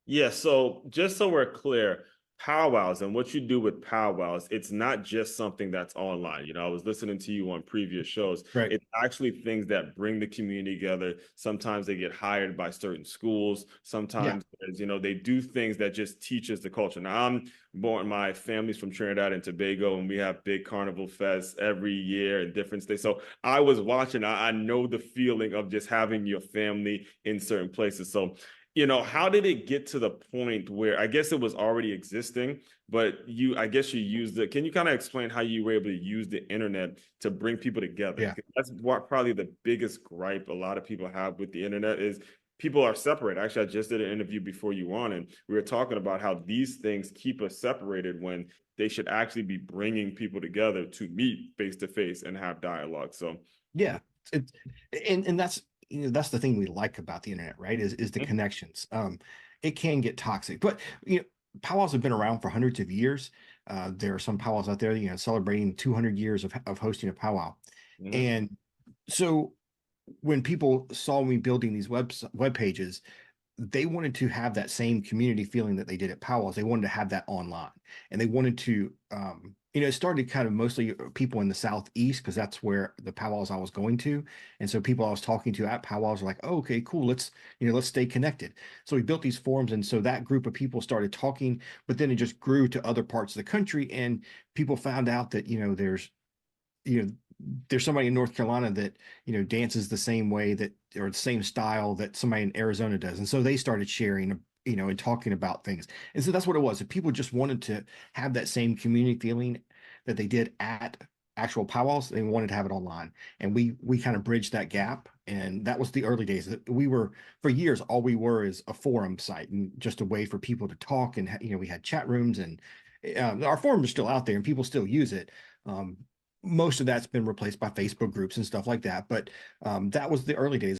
Yeah, so just so we're clear, powwows and what you do with powwows, it's not just something that's online. I was listening to you on previous shows. Right. It's actually things that bring the community together. Sometimes they get hired by certain schools. Yeah. Sometimes, they do things that just teach us the culture. Now, my family's from Trinidad and Tobago, and we have big carnival fests every year in different states. So I was watching, I know the feeling of just having your family in certain places. So how did it get to the point where I guess it was already existing, but I guess you used it. Can you kind of explain how you were able to use the internet to bring people together? Yeah. 'Cause that's what probably the biggest gripe a lot of people have with the internet is people are separate. Actually, I just did an interview before you on, and we were talking about how these things keep us separated when they should actually be bringing people together to meet face to face and have dialogue. So, Yeah. It, and that's that's the thing we like about the internet, right? Is the mhm, connections. It can get toxic, but powwows have been around for hundreds of years. There are some powwows out there, celebrating 200 years of hosting a powwow. mhm. And so when people saw me building these web pages, they wanted to have that same community feeling that they did at Powwows. They wanted to have that online, and they wanted to, it started kind of mostly people in the Southeast because that's where the powwows I was going to, and so people I was talking to at powwows were like, "Oh, okay, cool. Let's stay connected." So we built these forums, and so that group of people started talking, but then it just grew to other parts of the country, and people found out that you know there's somebody in North Carolina that dances the same way that or the same style that somebody in Arizona does, and so they started sharing and talking about things, and so that's what it was. If people just wanted to have that same community feeling that they did at actual powwows, they wanted to have it online, and we kind of bridged that gap, and that was the early days. We were for years all we were is a forum site and just a way for people to talk, and we had chat rooms, and our forums are still out there and people still use it. Um, most of that's been replaced by Facebook groups and stuff like that. But that was the early days.